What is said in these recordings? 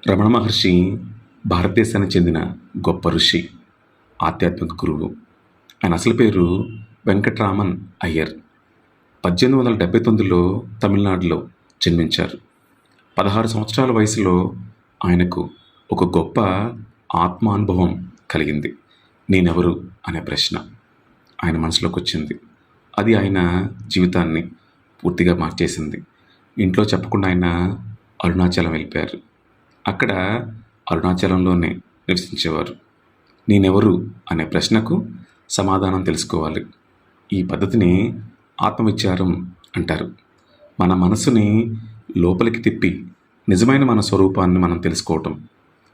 రమణ మహర్షి భారతదేశానికి చెందిన గొప్ప ఋషి, ఆధ్యాత్మిక గురువు. ఆయన అసలు పేరు వెంకట్రామన్ అయ్యర్. 1879లో తమిళనాడులో జన్మించారు. 16 సంవత్సరాల వయసులో ఆయనకు ఒక గొప్ప ఆత్మానుభవం కలిగింది. నేనెవరు అనే ప్రశ్న ఆయన మనసులోకి వచ్చింది. అది ఆయన జీవితాన్ని పూర్తిగా మార్చేసింది. ఇంట్లో చెప్పకుండా ఆయన అరుణాచలం వెళ్ళిపోయారు. అక్కడ అరుణాచలంలోనే నివసించేవారు. నేనెవరు అనే ప్రశ్నకు సమాధానం తెలుసుకోవాలి. ఈ పద్ధతిని ఆత్మవిచారం అంటారు. మన మనసుని లోపలికి తిప్పి నిజమైన మన స్వరూపాన్ని మనం తెలుసుకోవటం.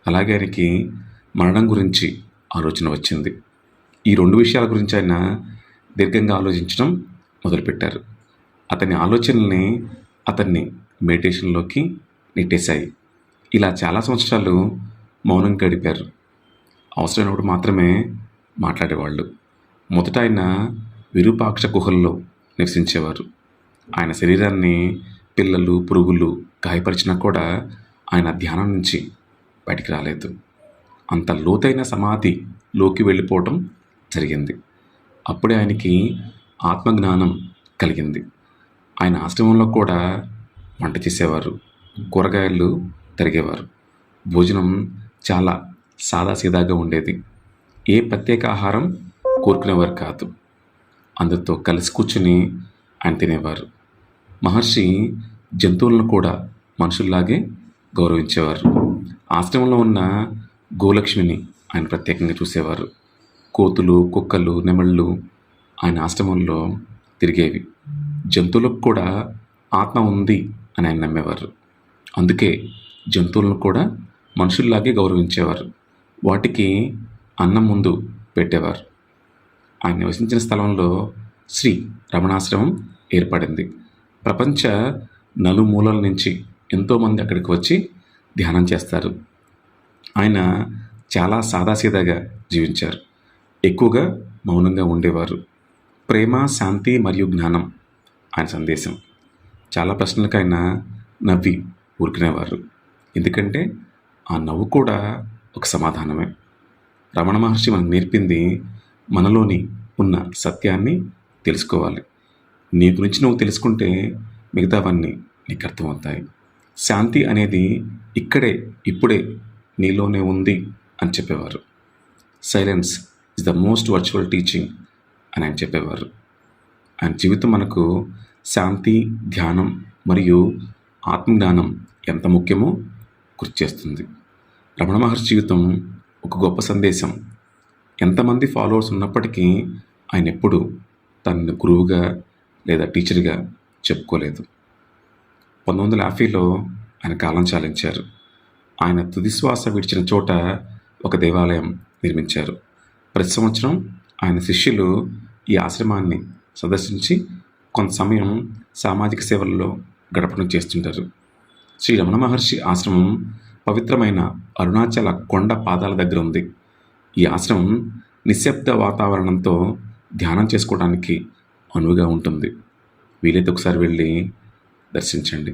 అలాగే ఆయనకి మరణం గురించి ఆలోచన వచ్చింది. ఈ 2 విషయాల గురించి ఆయన దీర్ఘంగా ఆలోచించడం మొదలుపెట్టారు. అతని ఆలోచనల్ని అతన్ని మెడిటేషన్లోకి నెట్టేశాయి. ఇలా చాలా సంవత్సరాలు మౌనంగా గడిపారు. అవసరమైనప్పుడు మాత్రమే మాట్లాడేవాళ్ళు. మొదట ఆయన విరూపాక్ష గుహల్లో నివసించేవారు. ఆయన శరీరాన్ని పిల్లలు, పురుగులు గాయపరిచినా కూడా ఆయన ధ్యానం నుంచి బయటికి రాలేదు. అంత లోతైన సమాధిలోకి వెళ్ళిపోవటం జరిగింది. అప్పుడే ఆయనకి ఆత్మజ్ఞానం కలిగింది. ఆయన ఆశ్రమంలో కూడా వంట చేసేవారు, కూరగాయలు తరిగేవారు. భోజనం చాలా సాదాసీదాగా ఉండేది. ఏ ప్రత్యేక ఆహారం కోరుకునేవారు కాదు. అందరితో కలిసి కూర్చుని ఆయన తినేవారు. మహర్షి జంతువులను కూడా మనుషుల్లాగే గౌరవించేవారు. ఆశ్రమంలో ఉన్న గోలక్ష్మిని ఆయన ప్రత్యేకంగా చూసేవారు. కోతులు, కుక్కలు, నెమళ్ళు ఆయన ఆశ్రమంలో తిరిగేవి. జంతువులకు కూడా ఆత్మ ఉంది అని ఆయన నమ్మేవారు. అందుకే జంతువులను కూడా మనుషుల్లాగే గౌరవించేవారు. వాటికి అన్నం ముందు పెట్టేవారు. ఆయన నివసించిన స్థలంలో శ్రీ రమణాశ్రమం ఏర్పడింది. ప్రపంచ నలుమూలల నుంచి ఎంతోమంది అక్కడికి వచ్చి ధ్యానం చేస్తారు. ఆయన చాలా సాదాసీదాగా జీవించారు. ఎక్కువగా మౌనంగా ఉండేవారు. ప్రేమ, శాంతి మరియు జ్ఞానం ఆయన సందేశం. చాలా ప్రశ్నలకు ఆయన నవ్వి ఊరుకునేవారు. ఎందుకంటే ఆ నవ్వు కూడా ఒక సమాధానమే. రమణ మహర్షి మనకు నేర్పింది మనలోని ఉన్న సత్యాన్ని తెలుసుకోవాలి. నీ గురించి నువ్వు తెలుసుకుంటే మిగతావన్నీ నీకు అర్థమవుతాయి. శాంతి అనేది ఇక్కడే, ఇప్పుడే నీలోనే ఉంది అని చెప్పేవారు. Silence is the most virtual teaching అని ఆయన చెప్పేవారు. ఆయన జీవితం మనకు శాంతి, ధ్యానం మరియు ఆత్మజ్ఞానం ఎంత ముఖ్యమో గుర్తు చేస్తుంది. రమణ మహర్షి జీవితం ఒక గొప్ప సందేశం. ఎంతమంది ఫాలోవర్స్ ఉన్నప్పటికీ ఆయన ఎప్పుడు తనను గురువుగా లేదా టీచర్గా చెప్పుకోలేదు. 1950లో ఆయన కాలం చాలించారు. ఆయన తుదిశ్వాస విడిచిన చోట ఒక దేవాలయం నిర్మించారు. ప్రతి సంవత్సరం ఆయన శిష్యులు ఈ ఆశ్రమాన్ని సందర్శించి కొంత సమయం సామాజిక సేవల్లో గడపడం చేస్తుంటారు. శ్రీ రమణ మహర్షి ఆశ్రమం పవిత్రమైన అరుణాచల కొండ పాదాల దగ్గర ఉంది. ఈ ఆశ్రమం నిశ్శబ్ద వాతావరణంతో ధ్యానం చేసుకోవడానికి అనువుగా ఉంటుంది. వీలైతే ఒకసారి వెళ్ళి దర్శించండి.